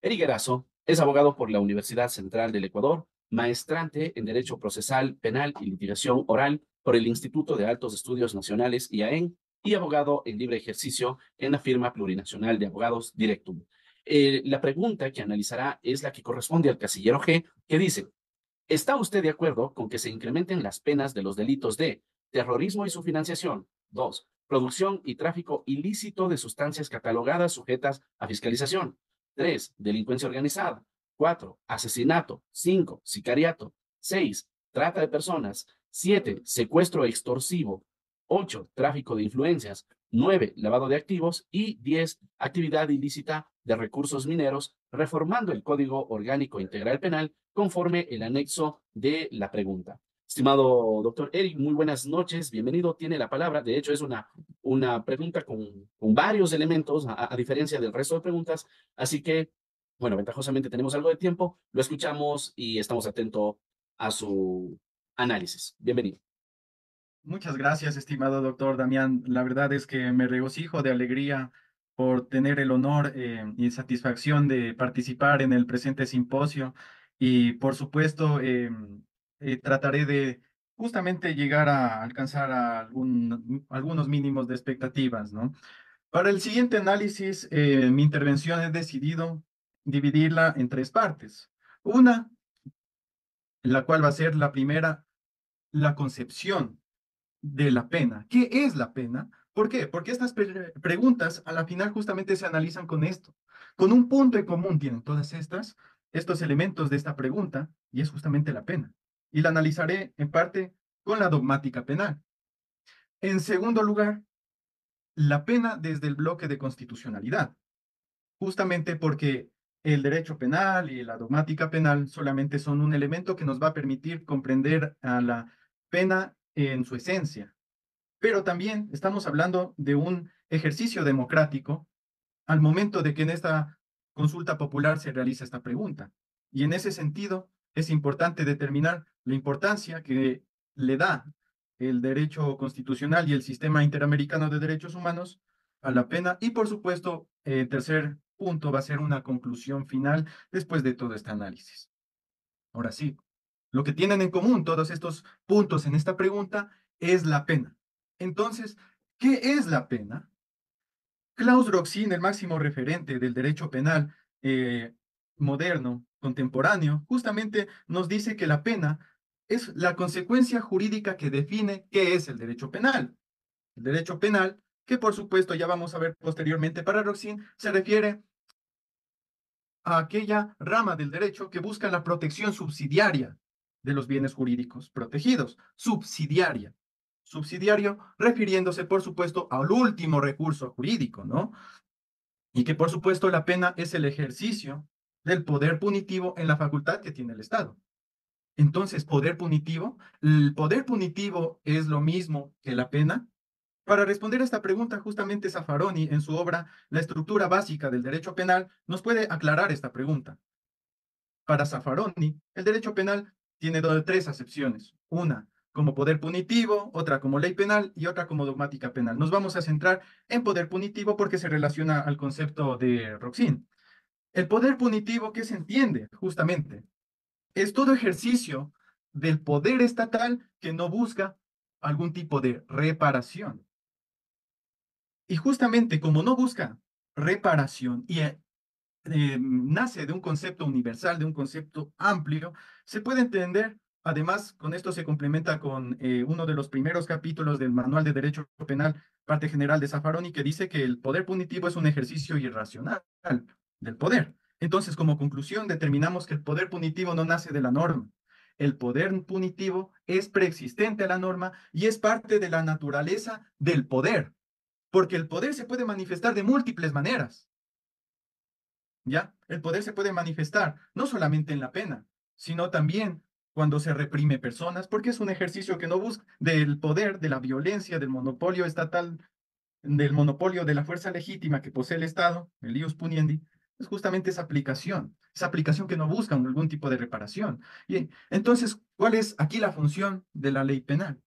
Eric Erazo es abogado por la Universidad Central del Ecuador, maestrante en Derecho Procesal, Penal y Litigación Oral por el Instituto de Altos Estudios Nacionales IAEN y abogado en libre ejercicio en la firma plurinacional de abogados Directum. La pregunta que analizará es la que corresponde al casillero G, que dice: ¿está usted de acuerdo con que se incrementen las penas de los delitos de terrorismo y su financiación? 2. Producción y tráfico ilícito de sustancias catalogadas sujetas a fiscalización. 3. Delincuencia organizada. 4. Asesinato. 5. Sicariato. 6. Trata de personas. 7. Secuestro extorsivo. 8. Tráfico de influencias. 9. Lavado de activos. Y 10. Actividad ilícita de recursos mineros, reformando el Código Orgánico Integral Penal conforme el anexo de la pregunta. Estimado doctor Eric, muy buenas noches, bienvenido, tiene la palabra. De hecho, es una pregunta con varios elementos, a diferencia del resto de preguntas. Así que, bueno, ventajosamente tenemos algo de tiempo, lo escuchamos y estamos atentos a su análisis. Bienvenido. Muchas gracias, estimado doctor Damián. La verdad es que me regocijo de alegría por tener el honor y satisfacción de participar en el presente simposio y, por supuesto, trataré de justamente llegar a alcanzar algunos mínimos de expectativas, ¿no? Para el siguiente análisis, mi intervención he decidido dividirla en tres partes. Una, la cual va a ser la primera, la concepción de la pena. ¿Qué es la pena? ¿Por qué? Porque estas preguntas a la final justamente se analizan con esto. Con un punto en común tienen todas estos elementos de esta pregunta y es justamente la pena. Y la analizaré en parte con la dogmática penal. En segundo lugar, la pena desde el bloque de constitucionalidad, justamente porque el derecho penal y la dogmática penal solamente son un elemento que nos va a permitir comprender a la pena en su esencia, pero también estamos hablando de un ejercicio democrático al momento de que en esta consulta popular se realiza esta pregunta. Y en ese sentido es importante determinar la importancia que le da el derecho constitucional y el sistema interamericano de derechos humanos a la pena. Y por supuesto, el tercer punto va a ser una conclusión final después de todo este análisis. Ahora sí, lo que tienen en común todos estos puntos en esta pregunta es la pena. Entonces, ¿qué es la pena? Klaus Roxin, el máximo referente del derecho penal moderno, contemporáneo, justamente nos dice que la pena es la consecuencia jurídica que define qué es el derecho penal. El derecho penal, que por supuesto ya vamos a ver posteriormente para Roxin, se refiere a aquella rama del derecho que busca la protección subsidiaria de los bienes jurídicos protegidos, subsidiaria. Subsidiario refiriéndose, por supuesto, al último recurso jurídico, ¿no? Y que, por supuesto, la pena es el ejercicio del poder punitivo en la facultad que tiene el Estado. Entonces, poder punitivo, ¿el poder punitivo es lo mismo que la pena? Para responder a esta pregunta, justamente Zaffaroni, en su obra La estructura básica del derecho penal, nos puede aclarar esta pregunta. Para Zaffaroni, el derecho penal tiene tres acepciones. Una como poder punitivo, otra como ley penal y otra como dogmática penal. Nos vamos a centrar en poder punitivo porque se relaciona al concepto de Roxin. El poder punitivo, ¿qué se entiende? Justamente, es todo ejercicio del poder estatal que no busca algún tipo de reparación. Y justamente como no busca reparación y nace de un concepto universal, de un concepto amplio, se puede entender, además, con esto se complementa con uno de los primeros capítulos del Manual de Derecho Penal, parte general de Zaffaroni, que dice que el poder punitivo es un ejercicio irracional del poder. Entonces, como conclusión, determinamos que el poder punitivo no nace de la norma. El poder punitivo es preexistente a la norma y es parte de la naturaleza del poder, porque el poder se puede manifestar de múltiples maneras. ¿Ya? El poder se puede manifestar no solamente en la pena, sino también cuando se reprime personas, porque es un ejercicio que no busca del poder, de la violencia, del monopolio estatal, del monopolio de la fuerza legítima que posee el Estado, el ius puniendi, es justamente esa aplicación que no busca algún tipo de reparación. Y entonces, ¿cuál es aquí la función de la ley penal?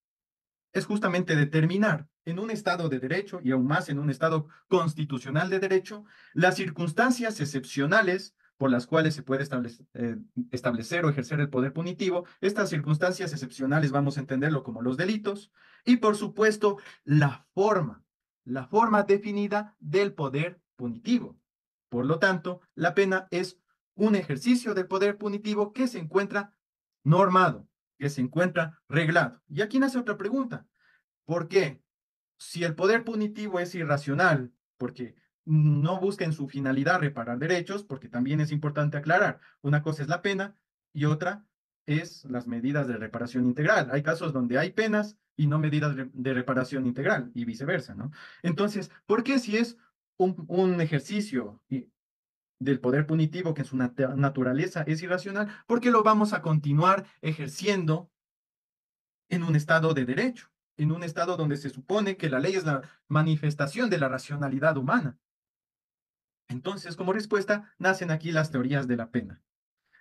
Es justamente determinar en un Estado de derecho y aún más en un Estado constitucional de derecho las circunstancias excepcionales por las cuales se puede establecer o ejercer el poder punitivo. Estas circunstancias excepcionales vamos a entenderlo como los delitos. Y por supuesto, la forma definida del poder punitivo. Por lo tanto, la pena es un ejercicio del poder punitivo que se encuentra normado, que se encuentra reglado. Y aquí nace otra pregunta. ¿Por qué? Si el poder punitivo es irracional, porque no busca en su finalidad reparar derechos, porque también es importante aclarar, una cosa es la pena y otra es las medidas de reparación integral. Hay casos donde hay penas y no medidas de reparación integral y viceversa, ¿no? Entonces, ¿por qué si es un ejercicio del poder punitivo que en su naturaleza es irracional, por qué lo vamos a continuar ejerciendo en un estado de derecho, en un estado donde se supone que la ley es la manifestación de la racionalidad humana? Entonces, como respuesta, nacen aquí las teorías de la pena.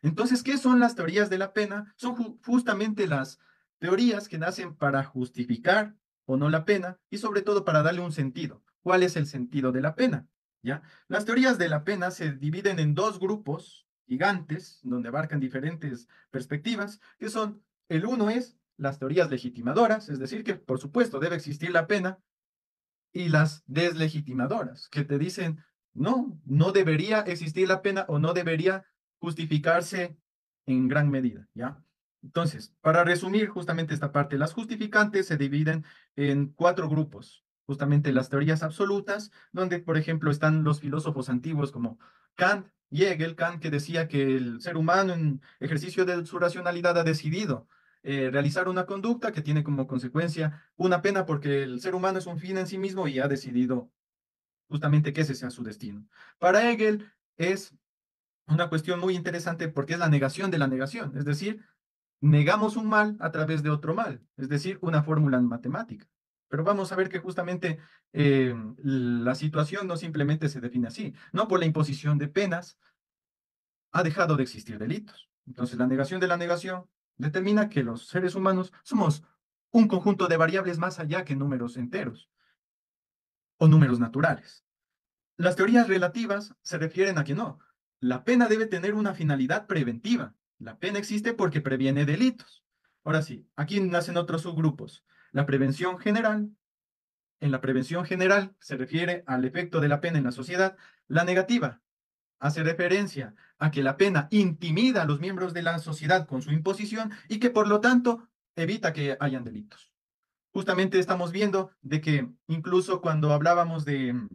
Entonces, ¿qué son las teorías de la pena? Son justamente las teorías que nacen para justificar o no la pena y sobre todo para darle un sentido. ¿Cuál es el sentido de la pena? ¿Ya? Las teorías de la pena se dividen en dos grupos gigantes, donde abarcan diferentes perspectivas, que son, el uno es las teorías legitimadoras, es decir, que por supuesto debe existir la pena, y las deslegitimadoras, que te dicen, no, no debería existir la pena o no debería justificarse en gran medida, ¿ya? Entonces, para resumir justamente esta parte, las justificantes se dividen en cuatro grupos, justamente las teorías absolutas, donde, por ejemplo, están los filósofos antiguos como Kant y Hegel. Kant, que decía que el ser humano en ejercicio de su racionalidad ha decidido realizar una conducta que tiene como consecuencia una pena, porque el ser humano es un fin en sí mismo y ha decidido justamente que ese sea su destino. Para Hegel es una cuestión muy interesante porque es la negación de la negación, es decir, negamos un mal a través de otro mal, es decir, una fórmula en matemática. Pero vamos a ver que justamente la situación no simplemente se define así, no por la imposición de penas ha dejado de existir delitos. Entonces, la negación de la negación determina que los seres humanos somos un conjunto de variables más allá que números enteros o números naturales. Las teorías relativas se refieren a que no, la pena debe tener una finalidad preventiva. La pena existe porque previene delitos. Ahora sí, aquí nacen otros subgrupos. La prevención general. En la prevención general se refiere al efecto de la pena en la sociedad. La negativa hace referencia a que la pena intimida a los miembros de la sociedad con su imposición y que por lo tanto evita que hayan delitos. Justamente estamos viendo de que incluso cuando hablamos de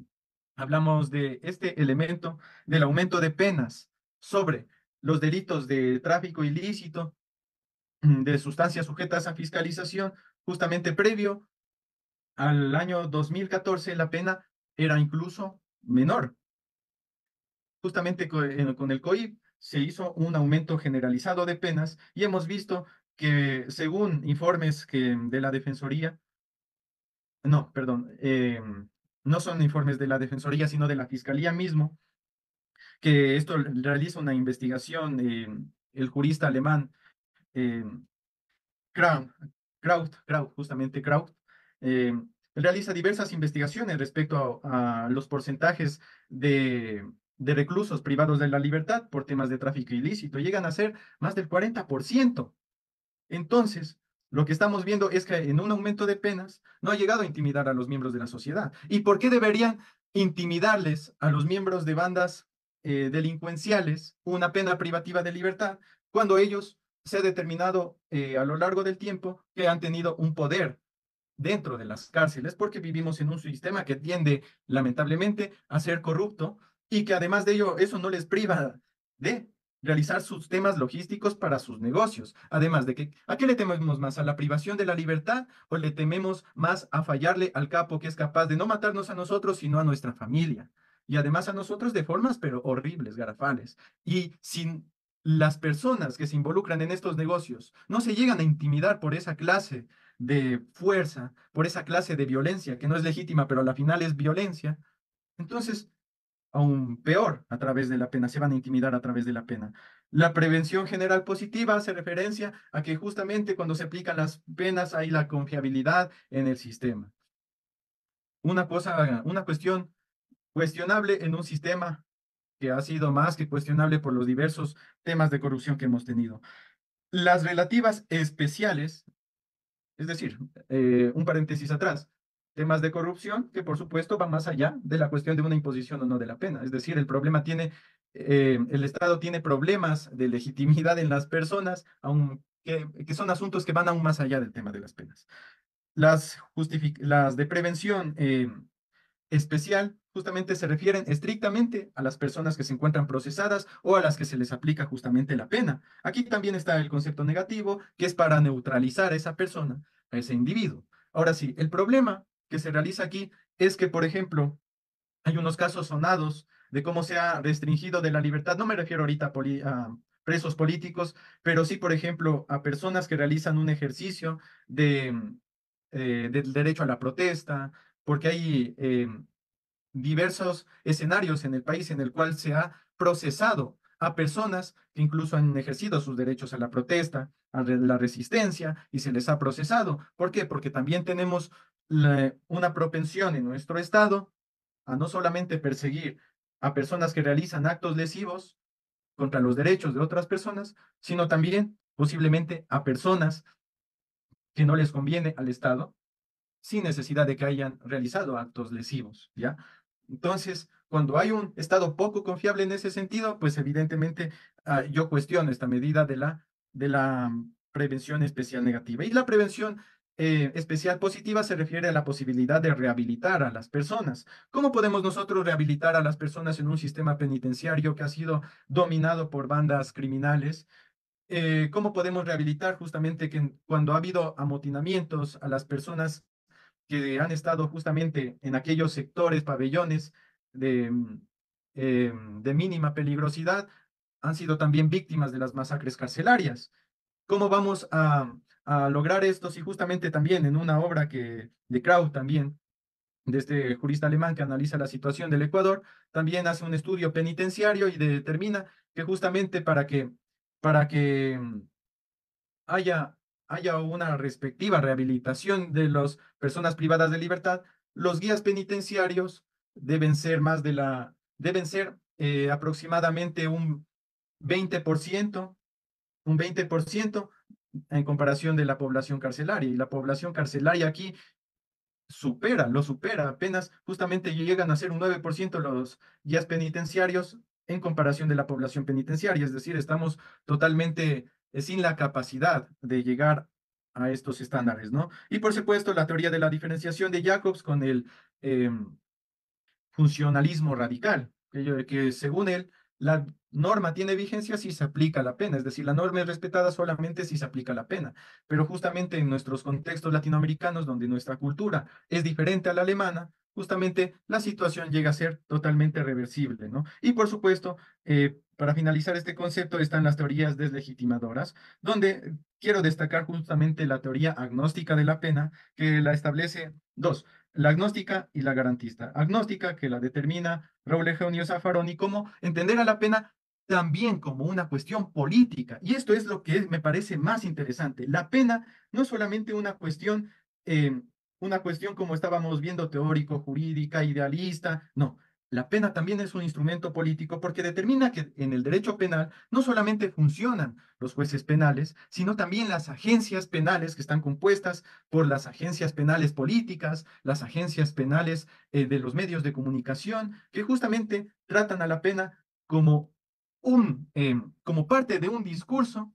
este elemento del aumento de penas sobre los delitos de tráfico ilícito, de sustancias sujetas a fiscalización, justamente previo al año 2014 la pena era incluso menor. Justamente con el COIP se hizo un aumento generalizado de penas y hemos visto que según informes de la Defensoría, no, perdón, no son informes de la Defensoría, sino de la Fiscalía mismo, que esto realiza una investigación, el jurista alemán eh, Kraut, justamente Kraut, eh, realiza diversas investigaciones respecto a los porcentajes de reclusos privados de la libertad por temas de tráfico ilícito. Llegan a ser más del 40%. Entonces, lo que estamos viendo es que en un aumento de penas no ha llegado a intimidar a los miembros de la sociedad. ¿Y por qué deberían intimidarles a los miembros de bandas delincuenciales una pena privativa de libertad cuando ellos se ha determinado a lo largo del tiempo que han tenido un poder dentro de las cárceles, porque vivimos en un sistema que tiende lamentablemente a ser corrupto y que además de ello eso no les priva de realizar sus temas logísticos para sus negocios? Además de que, ¿a qué le tememos más? ¿A la privación de la libertad o le tememos más a fallarle al capo que es capaz de no matarnos a nosotros, sino a nuestra familia? Y además a nosotros de formas, pero horribles, garrafales. Y sin las personas que se involucran en estos negocios no se llegan a intimidar por esa clase de fuerza, por esa clase de violencia que no es legítima, pero a la final es violencia, entonces aún peor a través de la pena, se van a intimidar a través de la pena. La prevención general positiva hace referencia a que justamente cuando se aplican las penas hay la confiabilidad en el sistema. Una cuestión cuestionable en un sistema que ha sido más que cuestionable por los diversos temas de corrupción que hemos tenido. Las relativas especiales, es decir, un paréntesis atrás, temas de corrupción que por supuesto van más allá de la cuestión de una imposición o no de la pena. Es decir, el Estado tiene problemas de legitimidad en las personas, que son asuntos que van aún más allá del tema de las penas. Las de prevención especial justamente se refieren estrictamente a las personas que se encuentran procesadas o a las que se les aplica justamente la pena. Aquí también está el concepto negativo, que es para neutralizar a esa persona, a ese individuo. Ahora sí, el problema que se realiza aquí es que, por ejemplo, hay unos casos sonados de cómo se ha restringido de la libertad. No me refiero ahorita a presos políticos, pero sí, por ejemplo, a personas que realizan un ejercicio del derecho a la protesta, porque hay diversos escenarios en el país en el cual se ha procesado a personas que incluso han ejercido sus derechos a la protesta, la resistencia, y se les ha procesado. ¿Por qué? Porque también tenemos una propensión en nuestro Estado a no solamente perseguir a personas que realizan actos lesivos contra los derechos de otras personas, sino también posiblemente a personas que no les conviene al Estado sin necesidad de que hayan realizado actos lesivos, ¿ya? Entonces, cuando hay un Estado poco confiable en ese sentido, pues evidentemente yo cuestiono esta medida de la prevención especial negativa. Y la prevención especial positiva se refiere a la posibilidad de rehabilitar a las personas. ¿Cómo podemos nosotros rehabilitar a las personas en un sistema penitenciario que ha sido dominado por bandas criminales? ¿Cómo podemos rehabilitar justamente cuando ha habido amotinamientos a las personas que han estado justamente en aquellos sectores, pabellones de, de mínima peligrosidad, han sido también víctimas de las masacres carcelarias? ¿Cómo vamos a lograr esto si justamente también en una obra de Kraut también, de este jurista alemán que analiza la situación del Ecuador, también hace un estudio penitenciario y determina que justamente para que haya, haya una respectiva rehabilitación de las personas privadas de libertad, los guías penitenciarios deben ser aproximadamente 20%, un 20% en comparación de la población carcelaria. Y la población carcelaria aquí lo supera, apenas justamente llegan a ser un 9% los guías penitenciarios en comparación de la población penitenciaria, es decir, estamos totalmente sin la capacidad de llegar a estos estándares, ¿no? Y por supuesto, la teoría de la diferenciación de Jacobs con el funcionalismo radical, que según él, la norma tiene vigencia si se aplica la pena, es decir, la norma es respetada solamente si se aplica la pena. Pero justamente en nuestros contextos latinoamericanos, donde nuestra cultura es diferente a la alemana, justamente la situación llega a ser totalmente reversible, ¿no? Y por supuesto, para finalizar este concepto están las teorías deslegitimadoras, donde quiero destacar justamente la teoría agnóstica de la pena, que la establece dos: la agnóstica y la garantista. Agnóstica, que la determina Raúl Eugenio Zaffaroni, como entender a la pena también como una cuestión política. Y esto es lo que me parece más interesante. La pena no es solamente una cuestión como estábamos viendo, teórico, jurídica, idealista. No, la pena también es un instrumento político porque determina que en el derecho penal no solamente funcionan los jueces penales, sino también las agencias penales que están compuestas por las agencias penales políticas, las agencias penales de los medios de comunicación, que justamente tratan a la pena como como parte de un discurso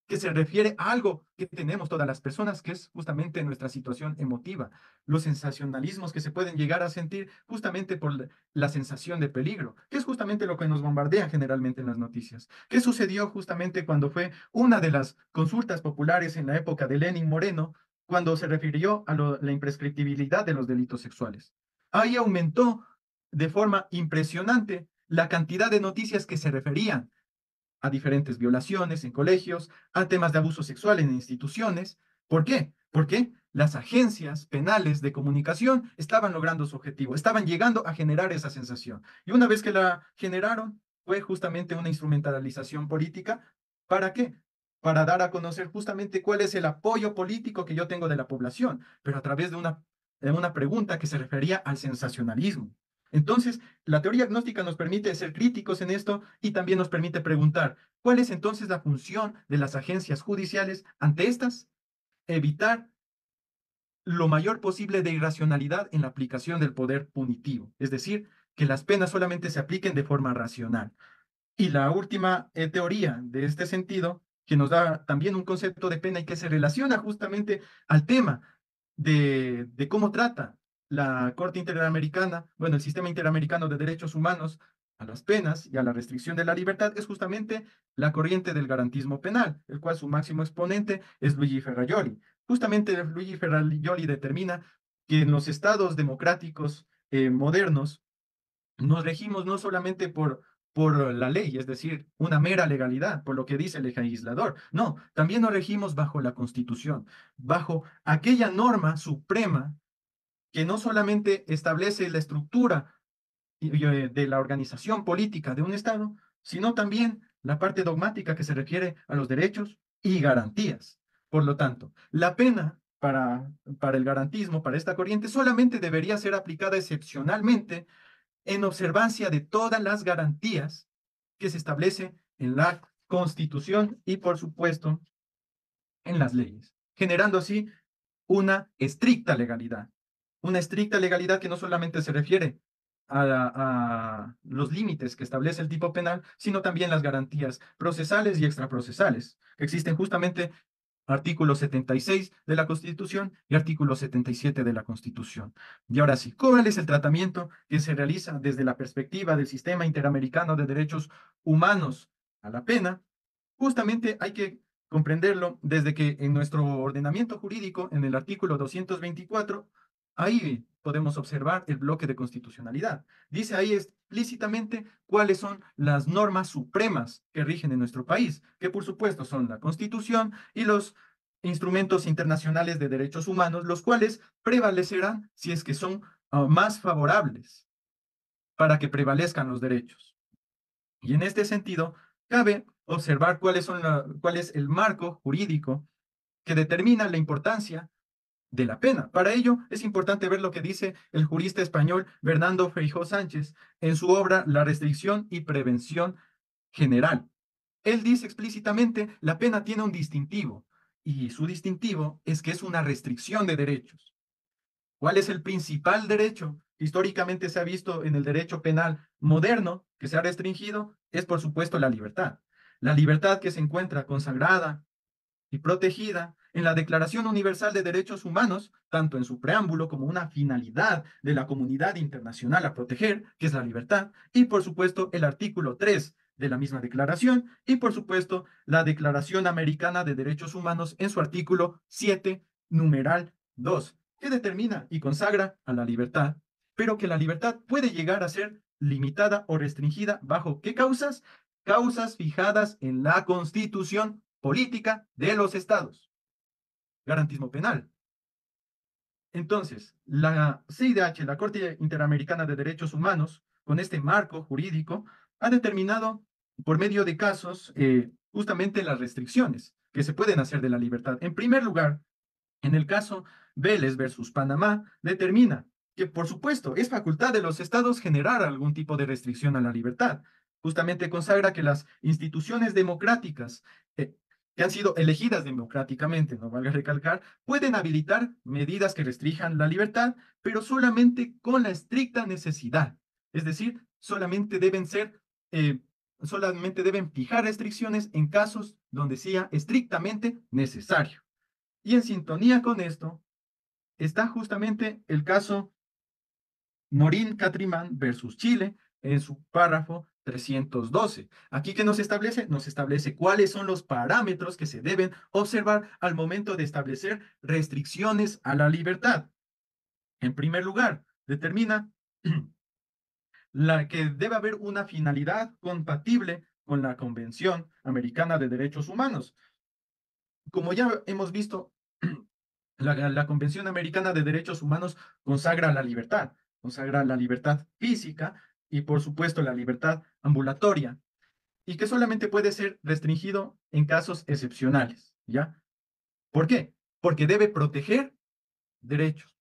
que se refiere a algo que tenemos todas las personas, que es justamente nuestra situación emotiva, los sensacionalismos que se pueden llegar a sentir justamente por la sensación de peligro, que es justamente lo que nos bombardea generalmente en las noticias. ¿Qué sucedió justamente cuando fue una de las consultas populares en la época de Lenin Moreno, cuando se refirió a la imprescriptibilidad de los delitos sexuales? Ahí aumentó de forma impresionante la cantidad de noticias que se referían a diferentes violaciones en colegios, a temas de abuso sexual en instituciones. ¿Por qué? Porque las agencias penales de comunicación estaban logrando su objetivo, estaban llegando a generar esa sensación. Y una vez que la generaron, fue justamente una instrumentalización política. ¿Para qué? Para dar a conocer justamente cuál es el apoyo político que yo tengo de la población, pero a través de una pregunta que se refería al sensacionalismo. Entonces, la teoría agnóstica nos permite ser críticos en esto y también nos permite preguntar, ¿cuál es entonces la función de las agencias judiciales ante estas? Evitar lo mayor posible de irracionalidad en la aplicación del poder punitivo, es decir, que las penas solamente se apliquen de forma racional. Y la última teoría de este sentido, que nos da también un concepto de pena y que se relaciona justamente al tema de cómo trata la Corte Interamericana, bueno, el sistema interamericano de derechos humanos a las penas y a la restricción de la libertad, es justamente la corriente del garantismo penal, el cual su máximo exponente es Luigi Ferrajoli. Justamente Luigi Ferrajoli determina que en los estados democráticos modernos nos regimos no solamente por la ley, es decir, una mera legalidad, por lo que dice el legislador. No, también nos regimos bajo la Constitución, bajo aquella norma suprema que no solamente establece la estructura de la organización política de un Estado, sino también la parte dogmática que se refiere a los derechos y garantías. Por lo tanto, la pena para el garantismo, para esta corriente, solamente debería ser aplicada excepcionalmente en observancia de todas las garantías que se establece en la Constitución y, por supuesto, en las leyes, generando así una estricta legalidad que no solamente se refiere a los límites que establece el tipo penal, sino también las garantías procesales y extraprocesales que existen justamente artículo 76 de la Constitución y artículo 77 de la Constitución. Y ahora sí, ¿cuál es el tratamiento que se realiza desde la perspectiva del sistema interamericano de derechos humanos a la pena? Justamente hay que comprenderlo desde que en nuestro ordenamiento jurídico, en el artículo 224, ahí podemos observar el bloque de constitucionalidad. Dice ahí explícitamente cuáles son las normas supremas que rigen en nuestro país, que por supuesto son la Constitución y los instrumentos internacionales de derechos humanos, los cuales prevalecerán si es que son más favorables para que prevalezcan los derechos. Y en este sentido, cabe observar cuál es el marco jurídico que determina la importancia de la pena. Para ello, es importante ver lo que dice el jurista español Bernardo Feijó Sánchez en su obra La restricción y prevención general. Él dice explícitamente, la pena tiene un distintivo, y su distintivo es que es una restricción de derechos. ¿Cuál es el principal derecho que históricamente se ha visto en el derecho penal moderno que se ha restringido? Es, por supuesto, la libertad. La libertad que se encuentra consagrada y protegida en la Declaración Universal de Derechos Humanos, tanto en su preámbulo como una finalidad de la comunidad internacional a proteger, que es la libertad, y por supuesto el artículo 3 de la misma declaración, y por supuesto la Declaración Americana de Derechos Humanos en su artículo 7, numeral 2, que determina y consagra a la libertad, pero que la libertad puede llegar a ser limitada o restringida bajo qué causas? Causas fijadas en la Constitución política de los estados. Garantismo penal. Entonces, la CIDH, la Corte Interamericana de Derechos Humanos, con este marco jurídico, ha determinado por medio de casos justamente las restricciones que se pueden hacer de la libertad. En primer lugar, en el caso Vélez versus Panamá, determina que, por supuesto, es facultad de los estados generar algún tipo de restricción a la libertad. Justamente consagra que las instituciones democráticas eh, que han sido elegidas democráticamente, no valga recalcar, pueden habilitar medidas que restrijan la libertad, pero solamente con la estricta necesidad. Es decir, eh, solamente deben fijar restricciones en casos donde sea estrictamente necesario. Y en sintonía con esto está justamente el caso Norín Catrimán versus Chile en su párrafo 312. Aquí que nos establece, cuáles son los parámetros que se deben observar al momento de establecer restricciones a la libertad. En primer lugar, determina la que debe haber una finalidad compatible con la Convención Americana de Derechos Humanos. Como ya hemos visto, la Convención Americana de Derechos Humanos consagra la libertad física y por supuesto la libertad ambulatoria, y que solamente puede ser restringido en casos excepcionales, ¿ya? ¿Por qué? Porque debe proteger derechos.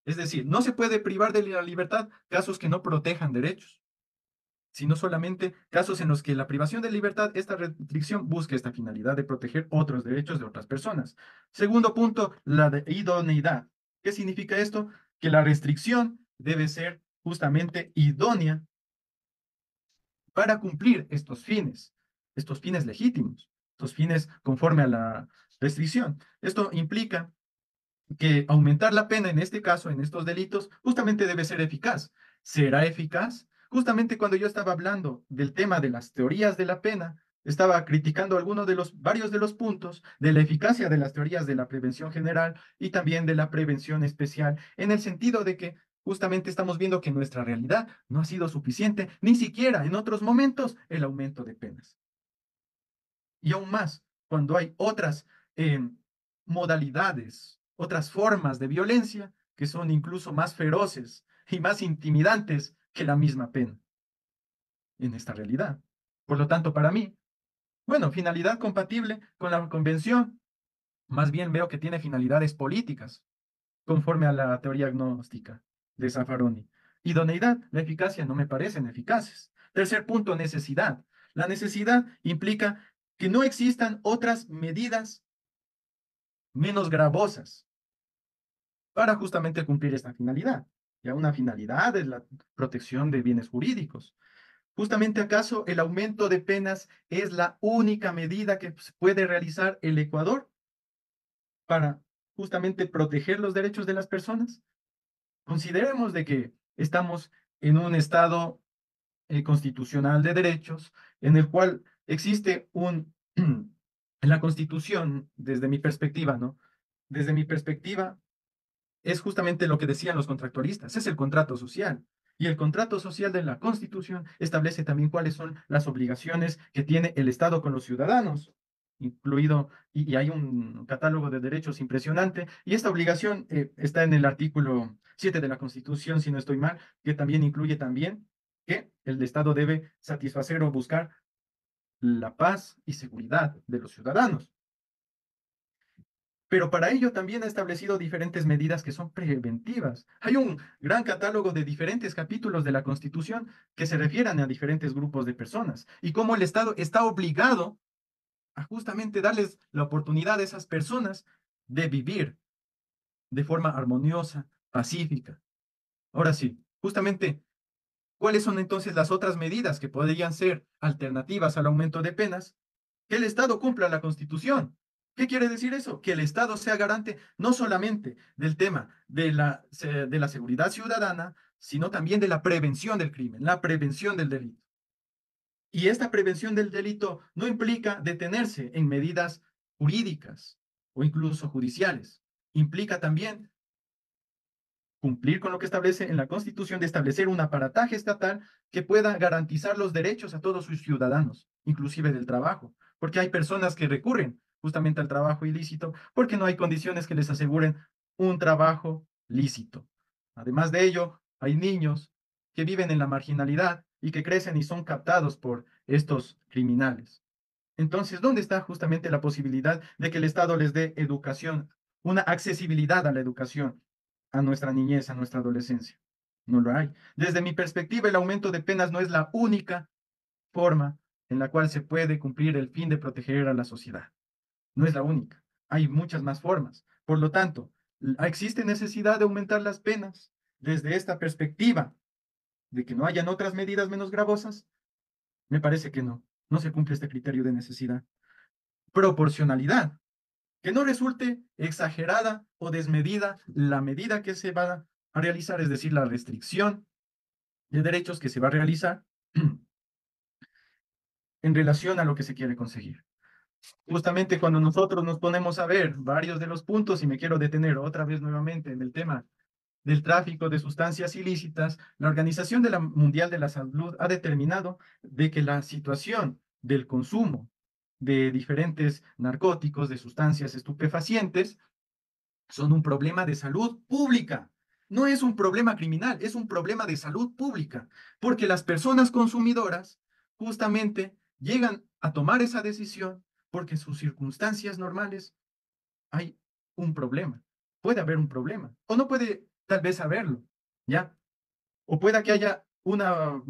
Es decir, no se puede privar de la libertad casos que no protejan derechos, sino solamente casos en los que la privación de libertad, esta restricción, busque esta finalidad de proteger otros derechos de otras personas. Segundo punto, la de idoneidad. ¿Qué significa esto? Que la restricción debe ser justamente idónea para cumplir estos fines legítimos, estos fines conforme a la restricción. Esto implica que aumentar la pena en este caso, en estos delitos, justamente debe ser eficaz. ¿Será eficaz? Justamente cuando yo estaba hablando del tema de las teorías de la pena, estaba criticando algunos de los varios de los puntos de la eficacia de las teorías de la prevención general y también de la prevención especial, en el sentido de que justamente estamos viendo que nuestra realidad no ha sido suficiente, ni siquiera en otros momentos, el aumento de penas. Y aún más, cuando hay otras modalidades, otras formas de violencia que son incluso más feroces y más intimidantes que la misma pena en esta realidad. Por lo tanto, para mí, bueno, finalidad compatible con la convención, más bien veo que tiene finalidades políticas, conforme a la teoría agnóstica de Zaffaroni. Idoneidad, la eficacia no me parecen eficaces. Tercer punto, necesidad. La necesidad implica que no existan otras medidas menos gravosas para justamente cumplir esta finalidad. Ya una finalidad es la protección de bienes jurídicos. Justamente acaso el aumento de penas es la única medida que puede realizar el Ecuador para justamente proteger los derechos de las personas. Consideremos de que estamos en un estado constitucional de derechos en el cual existe en la Constitución, desde mi perspectiva, ¿no? Desde mi perspectiva, es justamente lo que decían los contractualistas, es el contrato social. Y el contrato social de la Constitución establece también cuáles son las obligaciones que tiene el Estado con los ciudadanos, incluido, y hay un catálogo de derechos impresionante, y esta obligación está en el artículo 7 de la Constitución, si no estoy mal, que también incluye también que el Estado debe satisfacer o buscar la paz y seguridad de los ciudadanos. Pero para ello también ha establecido diferentes medidas que son preventivas. Hay un gran catálogo de diferentes capítulos de la Constitución que se refieren a diferentes grupos de personas y cómo el Estado está obligado a justamente darles la oportunidad a esas personas de vivir de forma armoniosa, pacífica. Ahora sí, justamente, ¿cuáles son entonces las otras medidas que podrían ser alternativas al aumento de penas? Que el Estado cumpla la Constitución. ¿Qué quiere decir eso? Que el Estado sea garante no solamente del tema de la seguridad ciudadana, sino también de la prevención del crimen, la prevención del delito. Y esta prevención del delito no implica detenerse en medidas jurídicas o incluso judiciales. Implica también cumplir con lo que establece en la Constitución de establecer un aparataje estatal que pueda garantizar los derechos a todos sus ciudadanos, inclusive del trabajo, porque hay personas que recurren justamente al trabajo ilícito porque no hay condiciones que les aseguren un trabajo lícito. Además de ello, hay niños que viven en la marginalidad y que crecen y son captados por estos criminales. Entonces, ¿dónde está justamente la posibilidad de que el Estado les dé educación, una accesibilidad a la educación, a nuestra niñez, a nuestra adolescencia? No lo hay. Desde mi perspectiva, el aumento de penas no es la única forma en la cual se puede cumplir el fin de proteger a la sociedad. No es la única. Hay muchas más formas. Por lo tanto, ¿existe necesidad de aumentar las penas desde esta perspectiva de que no hayan otras medidas menos gravosas? Me parece que no. No se cumple este criterio de necesidad. Proporcionalidad, que no resulte exagerada o desmedida la medida que se va a realizar, es decir, la restricción de derechos que se va a realizar en relación a lo que se quiere conseguir. Justamente cuando nosotros nos ponemos a ver varios de los puntos, y me quiero detener otra vez nuevamente en el tema del tráfico de sustancias ilícitas, la Organización Mundial de la Salud ha determinado de que la situación del consumo de diferentes narcóticos, de sustancias estupefacientes, son un problema de salud pública. No es un problema criminal, es un problema de salud pública, porque las personas consumidoras justamente llegan a tomar esa decisión porque en sus circunstancias normales hay un problema. Puede haber un problema. O no puede tal vez saberlo, ¿ya? O pueda que haya una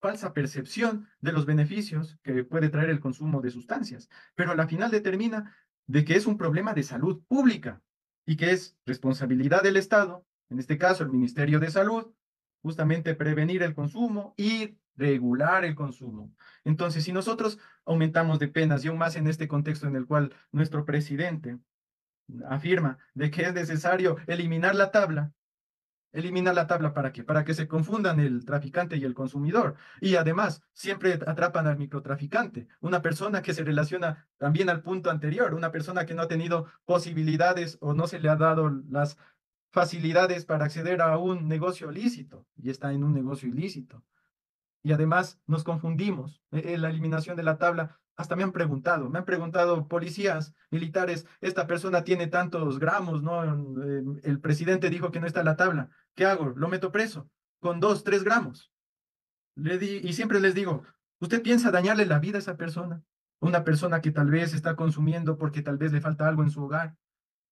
falsa percepción de los beneficios que puede traer el consumo de sustancias, pero a la final determina de que es un problema de salud pública y que es responsabilidad del Estado, en este caso el Ministerio de Salud, justamente prevenir el consumo y regular el consumo. Entonces, si nosotros aumentamos de penas y aún más en este contexto en el cual nuestro presidente afirma de que es necesario eliminar la tabla, ¿para qué? Para que se confundan el traficante y el consumidor. Y además, siempre atrapan al microtraficante, una persona que se relaciona también al punto anterior, una persona que no ha tenido posibilidades o no se le ha dado las facilidades para acceder a un negocio lícito y está en un negocio ilícito. Y además nos confundimos en la eliminación de la tabla. Hasta me han preguntado policías, militares, esta persona tiene tantos gramos, ¿no? El presidente dijo que no está en la tabla. ¿Qué hago? Lo meto preso con 2, 3 gramos. Y siempre les digo, ¿usted piensa dañarle la vida a esa persona? Una persona que tal vez está consumiendo porque tal vez le falta algo en su hogar,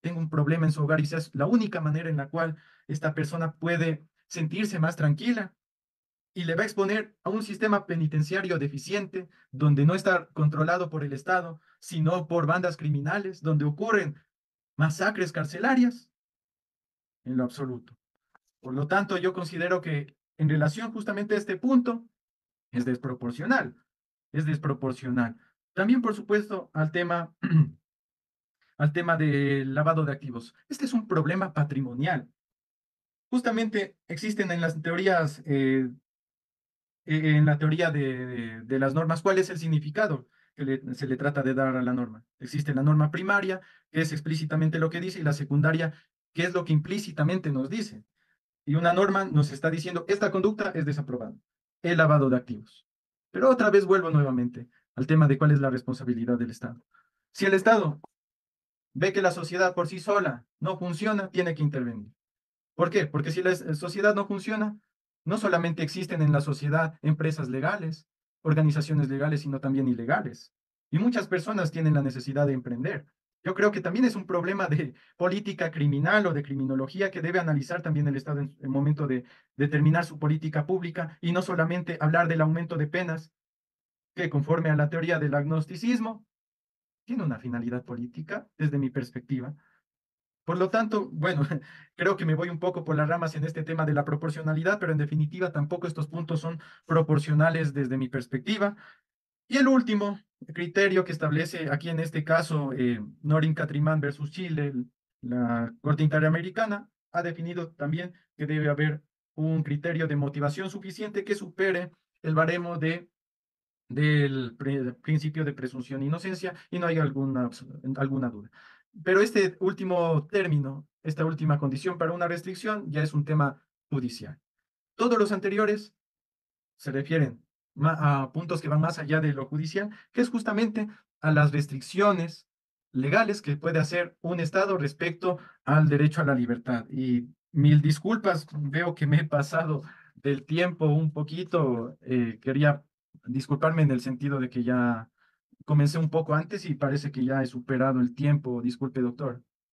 tenga un problema en su hogar y esa es la única manera en la cual esta persona puede sentirse más tranquila y le va a exponer a un sistema penitenciario deficiente, donde no está controlado por el Estado, sino por bandas criminales, donde ocurren masacres carcelarias, en lo absoluto. Por lo tanto, yo considero que en relación justamente a este punto, es desproporcional, es desproporcional. También, por supuesto, al tema del lavado de activos. Este es un problema patrimonial. Justamente existen en las teorías en la teoría de las normas, ¿cuál es el significado que se le trata de dar a la norma? Existe la norma primaria, que es explícitamente lo que dice, y la secundaria, que es lo que implícitamente nos dice. Y una norma nos está diciendo, esta conducta es desaprobada, el lavado de activos. Pero otra vez vuelvo nuevamente al tema de cuál es la responsabilidad del Estado. Si el Estado ve que la sociedad por sí sola no funciona, tiene que intervenir. ¿Por qué? Porque si la sociedad no funciona, no solamente existen en la sociedad empresas legales, organizaciones legales, sino también ilegales. Y muchas personas tienen la necesidad de emprender. Yo creo que también es un problema de política criminal o de criminología que debe analizar también el Estado en el momento de determinar su política pública y no solamente hablar del aumento de penas, que conforme a la teoría del agnosticismo, tiene una finalidad política desde mi perspectiva. Por lo tanto, bueno, creo que me voy un poco por las ramas en este tema de la proporcionalidad, pero en definitiva tampoco estos puntos son proporcionales desde mi perspectiva. Y el último criterio que establece aquí en este caso Norin Catrimán versus Chile, la Corte Interamericana, ha definido también que debe haber un criterio de motivación suficiente que supere el baremo del principio de presunción de inocencia y no hay alguna duda. Pero este último término, esta última condición para una restricción ya es un tema judicial. Todos los anteriores se refieren a puntos que van más allá de lo judicial, que es justamente a las restricciones legales que puede hacer un Estado respecto al derecho a la libertad. Y mil disculpas, veo que me he pasado del tiempo un poquito. Quería disculparme en el sentido de que ya comencé un poco antes y parece que ya he superado el tiempo. Disculpe, doctor.